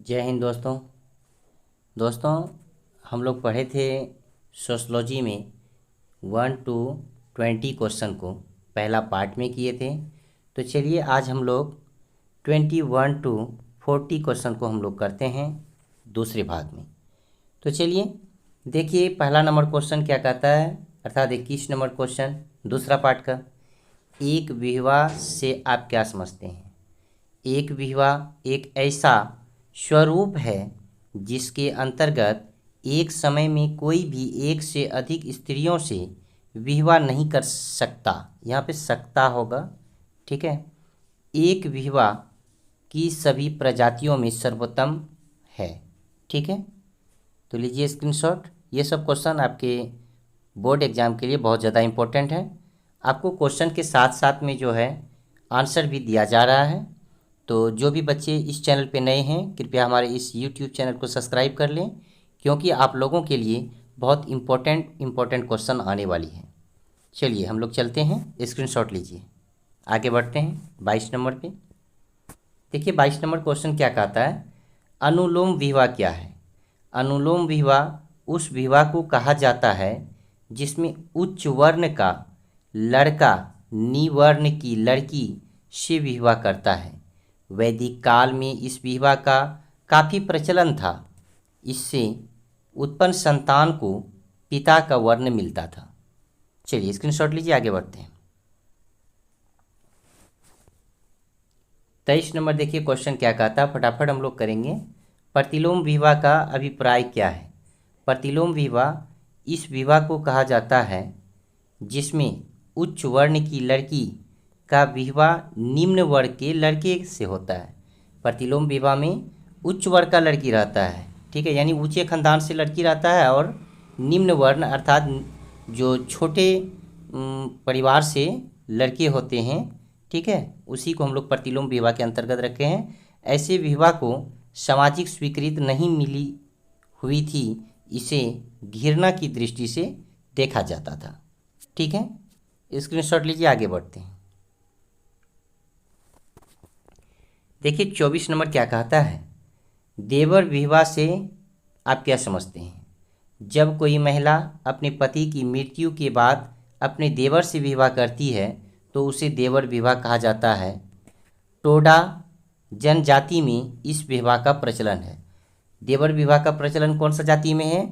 जय हिंद दोस्तों हम लोग पढ़े थे सोशलॉजी में 1 to 20 क्वेश्चन को पहला पार्ट में किए थे। तो चलिए आज हम लोग 21 to 40 क्वेश्चन को हम लोग करते हैं दूसरे भाग में। तो चलिए देखिए पहला नंबर क्वेश्चन क्या कहता है, अर्थात 21 नंबर क्वेश्चन दूसरा पार्ट का। एक विवाह से आप क्या समझते हैं? एक विवाह एक ऐसा स्वरूप है जिसके अंतर्गत एक समय में कोई भी एक से अधिक स्त्रियों से विवाह नहीं कर सकता। यहाँ पे सकता होगा, ठीक है। एक विवाह की सभी प्रजातियों में सर्वोत्तम है, ठीक है। तो लीजिए स्क्रीनशॉट। ये सब क्वेश्चन आपके बोर्ड एग्जाम के लिए बहुत ज़्यादा इम्पोर्टेंट है। आपको क्वेश्चन के साथ साथ में जो है आंसर भी दिया जा रहा है। तो जो भी बच्चे इस चैनल पे नए हैं कृपया हमारे इस YouTube चैनल को सब्सक्राइब कर लें, क्योंकि आप लोगों के लिए बहुत इम्पोर्टेंट क्वेश्चन आने वाली है। चलिए हम लोग चलते हैं, स्क्रीनशॉट लीजिए, आगे बढ़ते हैं 22 नंबर पे। देखिए 22 नंबर क्वेश्चन क्या कहता है, अनुलोम विवाह क्या है? अनुलोम विवाह उस विवाह को कहा जाता है जिसमें उच्च वर्ण का लड़का निवर्ण की लड़की से विवाह करता है। वैदिक काल में इस विवाह का काफ़ी प्रचलन था। इससे उत्पन्न संतान को पिता का वर्ण मिलता था। चलिए स्क्रीनशॉट लीजिए, आगे बढ़ते हैं। 23 नंबर देखिए क्वेश्चन क्या कहता है, फटाफट हम लोग करेंगे। प्रतिलोम विवाह का अभिप्राय क्या है? प्रतिलोम विवाह इस विवाह को कहा जाता है जिसमें उच्च वर्ण की लड़की का विवाह निम्न वर्ग के लड़के से होता है। प्रतिलोम विवाह में उच्च वर्ग का लड़की रहता है, ठीक है, यानी ऊंचे खानदान से लड़की रहता है, और निम्न वर्ण अर्थात जो छोटे परिवार से लड़के होते हैं, ठीक है, उसी को हम लोग प्रतिलोम विवाह के अंतर्गत रखे हैं। ऐसे विवाह को सामाजिक स्वीकृति नहीं मिली हुई थी, इसे घृणा की दृष्टि से देखा जाता था, ठीक है। स्क्रीनशॉट लीजिए, आगे बढ़ते हैं। देखिए 24 नंबर क्या कहता है, देवर विवाह से आप क्या समझते हैं? जब कोई महिला अपने पति की मृत्यु के बाद अपने देवर से विवाह करती है तो उसे देवर विवाह कहा जाता है। टोडा जनजाति में इस विवाह का प्रचलन है। देवर विवाह का प्रचलन कौन सा जाति में है?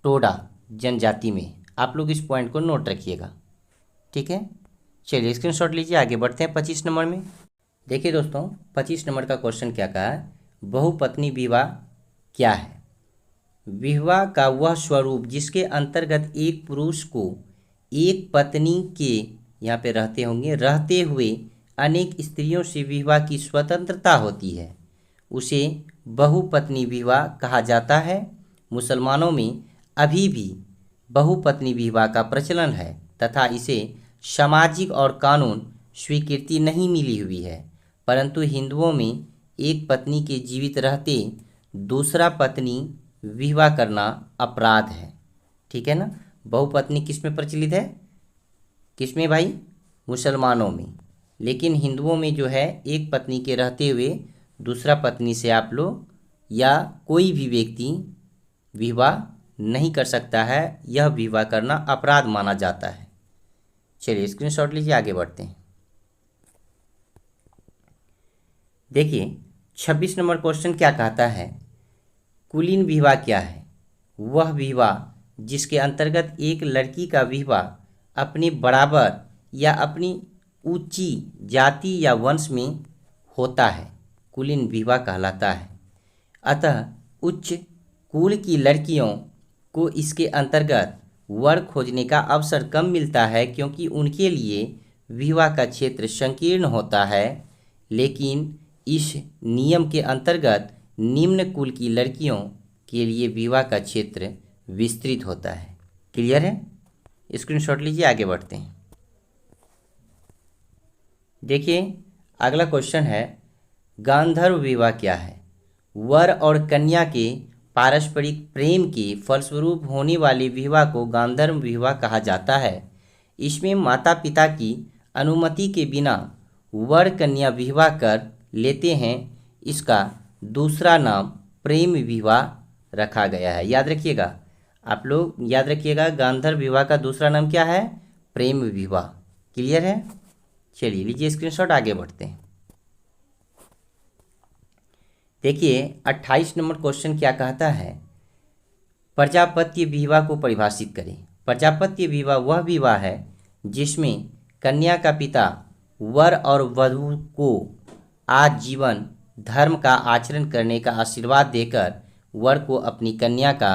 टोडा जनजाति में। आप लोग इस पॉइंट को नोट रखिएगा, ठीक है। चलिए स्क्रीनशॉट लीजिए, आगे बढ़ते हैं 25 नंबर में। देखिए दोस्तों 25 नंबर का क्वेश्चन क्या कहा है, बहुपत्नी विवाह क्या है? विवाह का वह स्वरूप जिसके अंतर्गत एक पुरुष को एक पत्नी के यहाँ पे रहते हुए अनेक स्त्रियों से विवाह की स्वतंत्रता होती है, उसे बहुपत्नी विवाह कहा जाता है। मुसलमानों में अभी भी बहुपत्नी विवाह का प्रचलन है तथा इसे सामाजिक और कानून स्वीकृति नहीं मिली हुई है, परंतु हिंदुओं में एक पत्नी के जीवित रहते दूसरा पत्नी विवाह करना अपराध है, ठीक है ना। बहुपत्नी किस में प्रचलित है? किस में भाई? मुसलमानों में। लेकिन हिंदुओं में जो है एक पत्नी के रहते हुए दूसरा पत्नी से आप लोग या कोई भी व्यक्ति विवाह नहीं कर सकता है, यह विवाह करना अपराध माना जाता है। चलिए स्क्रीनशॉट लीजिए, आगे बढ़ते हैं। देखिए 26 नंबर क्वेश्चन क्या कहता है, कुलीन विवाह क्या है? वह विवाह जिसके अंतर्गत एक लड़की का विवाह अपने बराबर या अपनी ऊंची जाति या वंश में होता है, कुलीन विवाह कहलाता है। अतः उच्च कुल की लड़कियों को इसके अंतर्गत वर खोजने का अवसर कम मिलता है, क्योंकि उनके लिए विवाह का क्षेत्र संकीर्ण होता है। लेकिन इस नियम के अंतर्गत निम्न कुल की लड़कियों के लिए विवाह का क्षेत्र विस्तृत होता है। क्लियर है? स्क्रीनशॉट लीजिए, आगे बढ़ते हैं। देखिए अगला क्वेश्चन है, गांधर्व विवाह क्या है? वर और कन्या के पारस्परिक प्रेम के फलस्वरूप होने वाले विवाह को गांधर्व विवाह कहा जाता है। इसमें माता पिता की अनुमति के बिना वर कन्या विवाह कर लेते हैं। इसका दूसरा नाम प्रेम विवाह रखा गया है। याद रखिएगा, आप लोग याद रखिएगा, गांधर्व विवाह का दूसरा नाम क्या है? प्रेम विवाह। क्लियर है? चलिए लीजिए स्क्रीनशॉट, आगे बढ़ते हैं। देखिए 28 नंबर क्वेश्चन क्या कहता है? प्रजापत्य विवाह को परिभाषित करें। प्रजापत्य विवाह वह विवाह है जिसमें कन्या का पिता वर और वधू को आजीवन धर्म का आचरण करने का आशीर्वाद देकर वर को अपनी कन्या का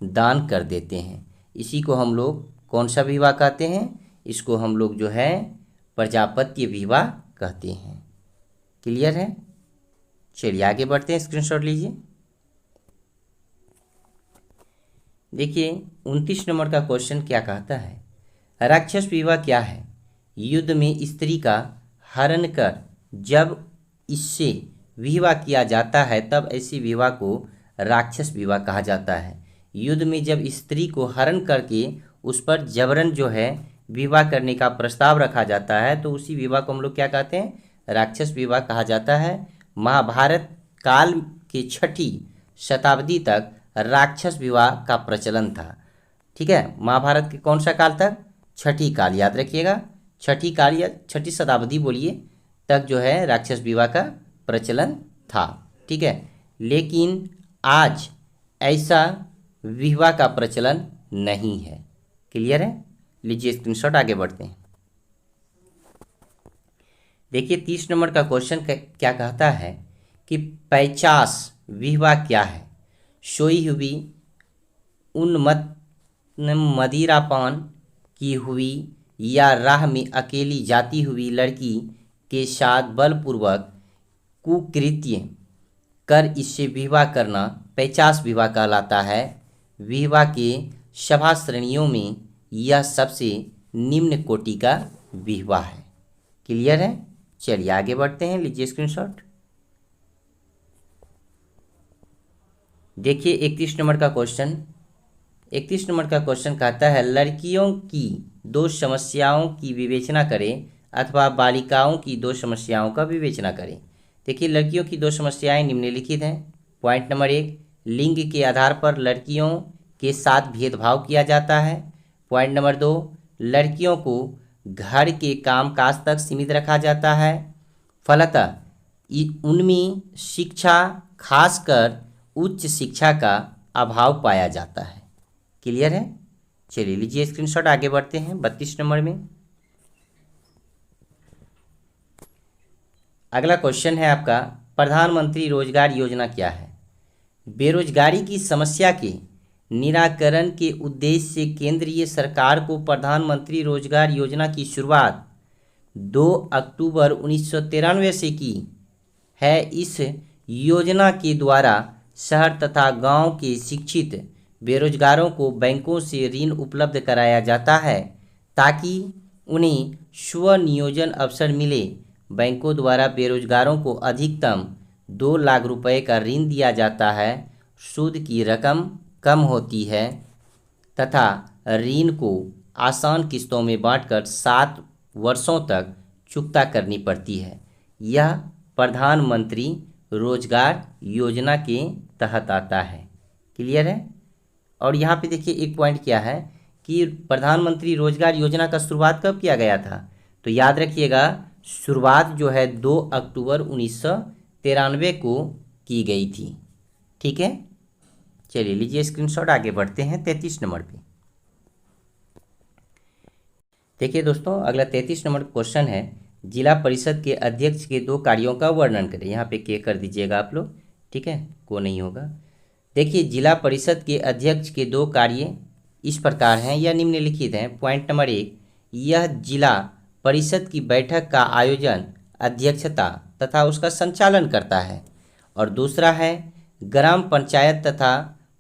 दान कर देते हैं। इसी को हम लोग कौन सा विवाह कहते हैं? इसको हम लोग जो है प्रजापत्य विवाह कहते हैं। क्लियर है? चलिए आगे बढ़ते हैं, स्क्रीनशॉट लीजिए। देखिए 29 नंबर का क्वेश्चन क्या कहता है? राक्षस विवाह क्या है? युद्ध में स्त्री का हरण कर जब इससे विवाह किया जाता है तब ऐसी विवाह को राक्षस विवाह कहा जाता है। युद्ध में जब स्त्री को हरण करके उस पर जबरन जो है विवाह करने का प्रस्ताव रखा जाता है तो उसी विवाह को हम लोग क्या कहते हैं? राक्षस विवाह कहा जाता है। महाभारत काल के 6ठी शताब्दी तक राक्षस विवाह का प्रचलन था। ठीक है, महाभारत के कौन सा काल तक? 6ठी काल, याद रखिएगा, 6ठी काल या 6ठी शताब्दी बोलिए तक जो है राक्षस विवाह का प्रचलन था। ठीक है, लेकिन आज ऐसा विवाह का प्रचलन नहीं है। क्लियर है? लीजिए स्क्रीनशॉट, आगे बढ़ते हैं। देखिए 30 नंबर का क्वेश्चन क्या कहता है कि 50 विवाह क्या है? सोई हुई उन्मत्त मदिरापान की हुई या राह में अकेली जाती हुई लड़की के साथ बलपूर्वक कुकृत्य कर इससे विवाह करना 50 विवाह कहलाता है। विवाह के सभा श्रेणियों में यह सबसे निम्न कोटि का विवाह है। क्लियर है? चलिए आगे बढ़ते हैं, लीजिए स्क्रीनशॉट। देखिए 31 नंबर का क्वेश्चन, 31 नंबर का क्वेश्चन कहता है लड़कियों की 2 समस्याओं की विवेचना करें अथवा बालिकाओं की 2 समस्याओं का विवेचना करें। देखिए लड़कियों की 2 समस्याएं निम्नलिखित हैं। पॉइंट नंबर 1, लिंग के आधार पर लड़कियों के साथ भेदभाव किया जाता है। पॉइंट नंबर 2, लड़कियों को घर के कामकाज तक सीमित रखा जाता है। फलतः उनमें शिक्षा, खासकर उच्च शिक्षा का अभाव पाया जाता है। क्लियर है? चलिए लीजिए स्क्रीनशॉट, आगे बढ़ते हैं 32 नंबर में। अगला क्वेश्चन है आपका, प्रधानमंत्री रोजगार योजना क्या है? बेरोजगारी की समस्या के निराकरण के उद्देश्य से केंद्रीय सरकार को प्रधानमंत्री रोजगार योजना की शुरुआत 2 अक्टूबर 1993 से की है। इस योजना के द्वारा शहर तथा गांव के शिक्षित बेरोजगारों को बैंकों से ऋण उपलब्ध कराया जाता है ताकि उन्हें स्वनियोजन अवसर मिले। बैंकों द्वारा बेरोजगारों को अधिकतम 2 लाख रुपए का ऋण दिया जाता है। सूद की रकम कम होती है तथा ऋण को आसान किस्तों में बांटकर 7 वर्षों तक चुकता करनी पड़ती है। यह प्रधानमंत्री रोजगार योजना के तहत आता है। क्लियर है? और यहाँ पे देखिए एक पॉइंट क्या है कि प्रधानमंत्री रोजगार योजना का शुरुआत कब किया गया था? तो याद रखिएगा, शुरुआत जो है 2 अक्टूबर 1993 को की गई थी। ठीक है, चलिए लीजिए स्क्रीनशॉट, आगे बढ़ते हैं 33 नंबर पे। देखिए दोस्तों, अगला 33 नंबर क्वेश्चन है, जिला परिषद के अध्यक्ष के 2 कार्यों का वर्णन करें। यहाँ पे के कर दीजिएगा आप लोग, ठीक है, को नहीं होगा। देखिए जिला परिषद के अध्यक्ष के 2 कार्य इस प्रकार हैं या निम्नलिखित हैं। पॉइंट नंबर 1, यह जिला परिषद की बैठक का आयोजन, अध्यक्षता तथा उसका संचालन करता है। और दूसरा है ग्राम पंचायत तथा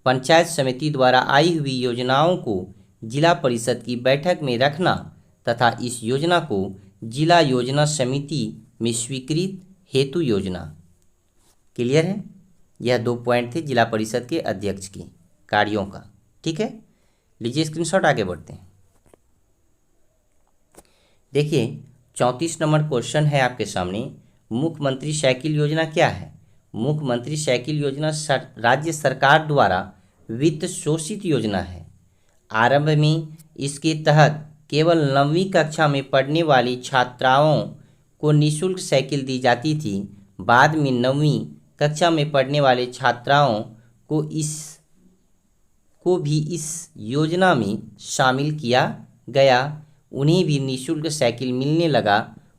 पंचायत समिति द्वारा आई हुई योजनाओं को जिला परिषद की बैठक में रखना तथा इस योजना को जिला योजना समिति में स्वीकृत हेतु योजना। क्लियर है? यह 2 पॉइंट थे जिला परिषद के अध्यक्ष के कार्यों का। ठीक है, लीजिए स्क्रीनशॉट, आगे बढ़ते हैं। देखिए 34 नंबर क्वेश्चन है आपके सामने, मुख्यमंत्री साइकिल योजना क्या है? मुख्यमंत्री साइकिल योजना राज्य सरकार द्वारा वित्त शोषित योजना है। आरंभ में इसके तहत केवल 9वीं कक्षा में पढ़ने वाली छात्राओं को निःशुल्क साइकिल दी जाती थी। बाद में 9वीं कक्षा में पढ़ने वाले छात्राओं को भी इस योजना में शामिल किया गया। उन्हें भी निःशुल्क साइकिल मिलने लगा।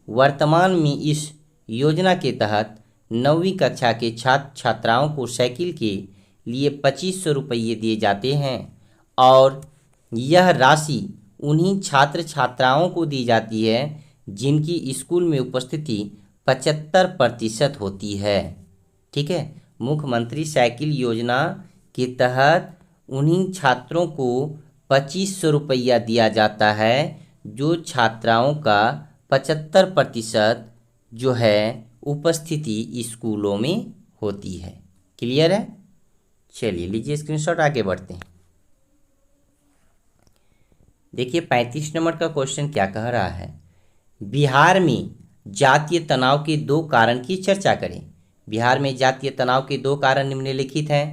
वर्तमान में इस योजना के तहत 9वीं कक्षा के छात्र छात्राओं को साइकिल के लिए 2500 रुपये दिए जाते हैं और यह राशि उन्हीं छात्र छात्राओं को दी जाती है जिनकी स्कूल में उपस्थिति 75% होती है। ठीक है, मुख्यमंत्री साइकिल योजना के तहत उन्हीं छात्रों को 2500 रुपया दिया जाता है जो छात्राओं का 75% जो है उपस्थिति स्कूलों में होती है। क्लियर है? चलिए लीजिए स्क्रीनशॉट, आगे बढ़ते हैं। देखिए 35 नंबर का क्वेश्चन क्या कह रहा है। बिहार में जातीय तनाव के 2 कारण की चर्चा करें। बिहार में जातीय तनाव के 2 कारण निम्नलिखित हैं।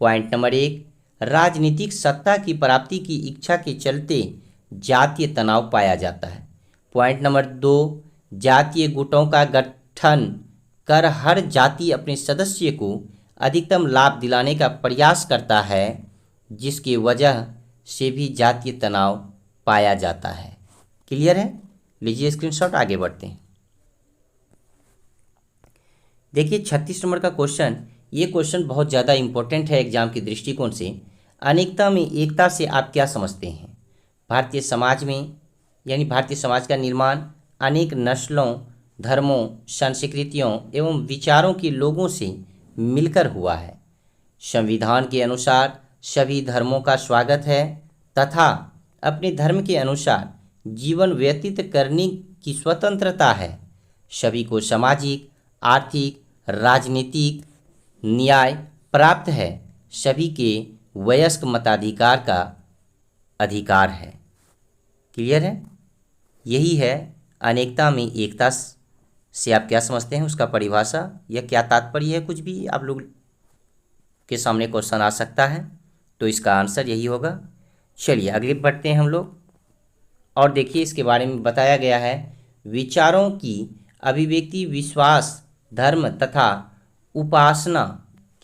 पॉइंट नंबर 1, राजनीतिक सत्ता की प्राप्ति की इच्छा के चलते जातीय तनाव पाया जाता है। पॉइंट नंबर 2, जातीय गुटों का गठन कर हर जाति अपने सदस्य को अधिकतम लाभ दिलाने का प्रयास करता है, जिसकी वजह से भी जातीय तनाव पाया जाता है। क्लियर है? लीजिए स्क्रीनशॉट, आगे बढ़ते हैं। देखिए 36 नंबर का क्वेश्चन, ये क्वेश्चन बहुत ज़्यादा इंपॉर्टेंट है एग्जाम के दृष्टिकोण से। अनेकता में एकता से आप क्या समझते हैं? भारतीय समाज में यानी भारतीय समाज का निर्माण अनेक नस्लों, धर्मों, संस्कृतियों एवं विचारों के लोगों से मिलकर हुआ है। संविधान के अनुसार सभी धर्मों का स्वागत है तथा अपने धर्म के अनुसार जीवन व्यतीत करने की स्वतंत्रता है। सभी को सामाजिक, आर्थिक, राजनीतिक न्याय प्राप्त है। सभी के वयस्क मताधिकार का अधिकार है। क्लियर है? यही है अनेकता में एकता से आप क्या समझते हैं, उसका परिभाषा या क्या तात्पर्य है, कुछ भी आप लोग के सामने क्वेश्चन आ सकता है, तो इसका आंसर यही होगा। चलिए आगे बढ़ते हैं हम लोग और देखिए इसके बारे में बताया गया है। विचारों की अभिव्यक्ति, विश्वास, धर्म तथा उपासना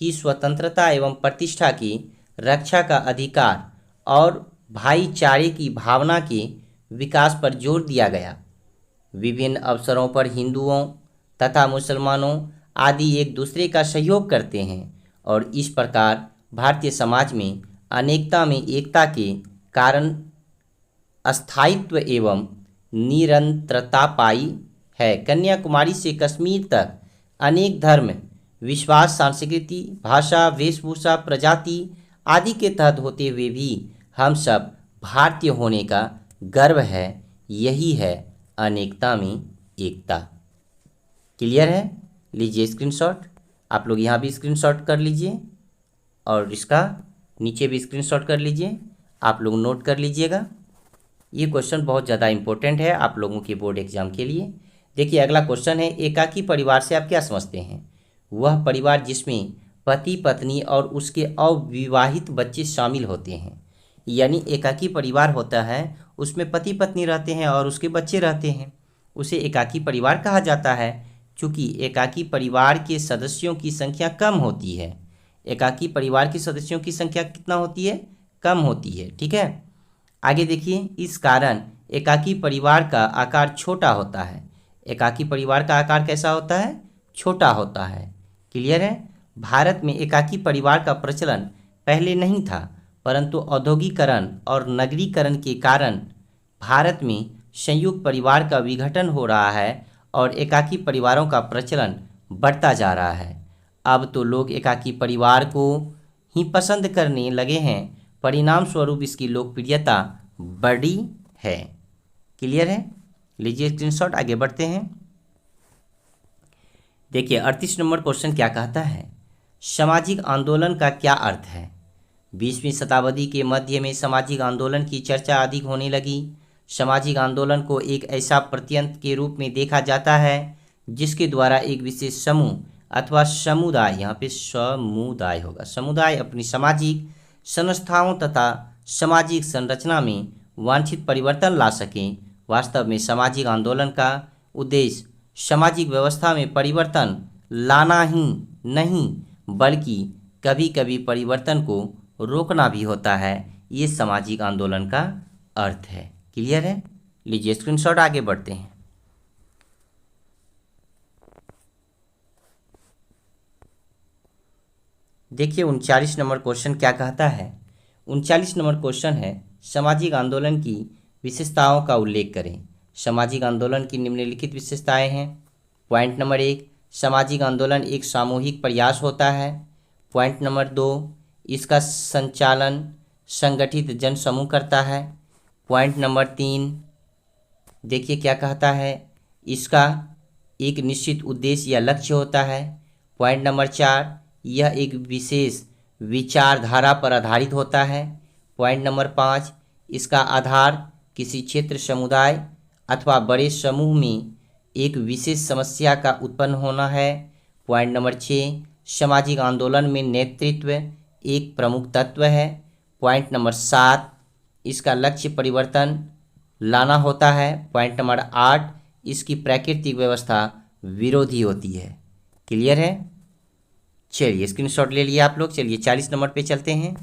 की स्वतंत्रता एवं प्रतिष्ठा की रक्षा का अधिकार और भाईचारे की भावना के विकास पर जोर दिया गया। विभिन्न अवसरों पर हिंदुओं तथा मुसलमानों आदि एक दूसरे का सहयोग करते हैं और इस प्रकार भारतीय समाज में अनेकता में एकता के कारण स्थायित्व एवं निरंतरता पाई है। कन्याकुमारी से कश्मीर तक अनेक धर्म, विश्वास, संस्कृति, भाषा, वेशभूषा, प्रजाति आदि के तहत होते हुए भी हम सब भारतीय होने का गर्व है। यही है अनेकता में एकता। क्लियर है? लीजिए स्क्रीनशॉट, आप लोग यहाँ भी स्क्रीनशॉट कर लीजिए और इसका नीचे भी स्क्रीनशॉट कर लीजिए, आप लोग नोट कर लीजिएगा। ये क्वेश्चन बहुत ज़्यादा इंपॉर्टेंट है आप लोगों के बोर्ड एग्जाम के लिए। देखिए अगला क्वेश्चन है, एकाकी परिवार से आप क्या समझते हैं? वह परिवार जिसमें पति, पत्नी और उसके अविवाहित बच्चे शामिल होते हैं। यानी एकाकी परिवार होता है, उसमें पति पत्नी रहते हैं और उसके बच्चे रहते हैं, उसे एकाकी परिवार कहा जाता है। क्योंकि एकाकी परिवार के सदस्यों की संख्या कम होती है। एकाकी परिवार के सदस्यों की संख्या कितना होती है? कम होती है। ठीक है, आगे देखिए, इस कारण एकाकी परिवार का आकार छोटा होता है। एकाकी परिवार का आकार कैसा होता है? छोटा होता है। क्लियर है? भारत में एकाकी परिवार का प्रचलन पहले नहीं था, परंतु औद्योगिकरण और नगरीकरण के कारण भारत में संयुक्त परिवार का विघटन हो रहा है और एकाकी परिवारों का प्रचलन बढ़ता जा रहा है। अब तो लोग एकाकी परिवार को ही पसंद करने लगे हैं, परिणाम स्वरूप इसकी लोकप्रियता बढ़ी है। क्लियर है? लीजिए स्क्रीनशॉट, आगे बढ़ते हैं। देखिए 38 नंबर क्वेश्चन क्या कहता है? सामाजिक आंदोलन का क्या अर्थ है? 20वीं शताब्दी के मध्य में सामाजिक आंदोलन की चर्चा अधिक होने लगी। सामाजिक आंदोलन को एक ऐसा प्रत्यंत के रूप में देखा जाता है जिसके द्वारा एक विशेष समूह अथवा समुदाय, यहाँ पे समुदाय होगा, समुदाय अपनी सामाजिक संस्थाओं तथा सामाजिक संरचना में वांछित परिवर्तन ला सकें। वास्तव में सामाजिक आंदोलन का उद्देश्य सामाजिक व्यवस्था में परिवर्तन लाना ही नहीं बल्कि कभी कभी परिवर्तन को रोकना भी होता है। ये सामाजिक आंदोलन का अर्थ है। क्लियर है? लीजिए स्क्रीनशॉट, आगे बढ़ते हैं। देखिए 39 नंबर क्वेश्चन क्या कहता है। 39 नंबर क्वेश्चन है, सामाजिक आंदोलन की विशेषताओं का उल्लेख करें। सामाजिक आंदोलन की निम्नलिखित विशेषताएं हैं। पॉइंट नंबर 1, सामाजिक आंदोलन एक सामूहिक प्रयास होता है। पॉइंट नंबर 2, इसका संचालन संगठित जनसमूह करता है। पॉइंट नंबर 3, देखिए क्या कहता है, इसका एक निश्चित उद्देश्य या लक्ष्य होता है। पॉइंट नंबर 4, यह एक विशेष विचारधारा पर आधारित होता है। पॉइंट नंबर 5, इसका आधार किसी क्षेत्र, समुदाय अथवा बड़े समूह में एक विशेष समस्या का उत्पन्न होना है। पॉइंट नंबर 6, सामाजिक आंदोलन में नेतृत्व एक प्रमुख तत्व है। पॉइंट नंबर 7, इसका लक्ष्य परिवर्तन लाना होता है। पॉइंट नंबर 8, इसकी प्राकृतिक व्यवस्था विरोधी होती है। क्लियर है? चलिए स्क्रीनशॉट ले लिया आप लोग। चलिए 40 नंबर पे चलते हैं।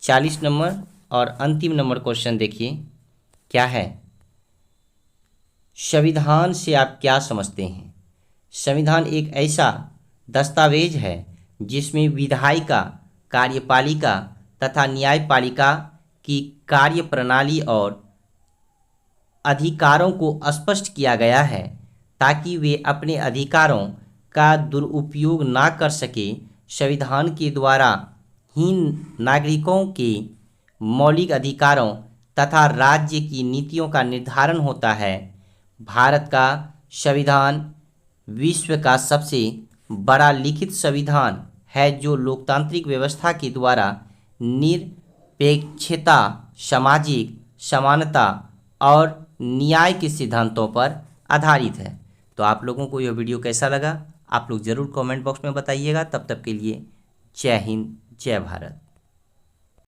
40 नंबर और अंतिम नंबर क्वेश्चन देखिए क्या है। संविधान से आप क्या समझते हैं? संविधान एक ऐसा दस्तावेज है जिसमें विधायिका, कार्यपालिका तथा न्यायपालिका की कार्य प्रणाली और अधिकारों को स्पष्ट किया गया है ताकि वे अपने अधिकारों का दुरुपयोग ना कर सके। संविधान के द्वारा ही नागरिकों के मौलिक अधिकारों तथा राज्य की नीतियों का निर्धारण होता है। भारत का संविधान विश्व का सबसे बड़ा लिखित संविधान है जो लोकतांत्रिक व्यवस्था के द्वारा निरपेक्षता, सामाजिक समानता और न्याय के सिद्धांतों पर आधारित है। तो आप लोगों को यह वीडियो कैसा लगा आप लोग ज़रूर कमेंट बॉक्स में बताइएगा। तब तक के लिए जय हिंद, जय भारत।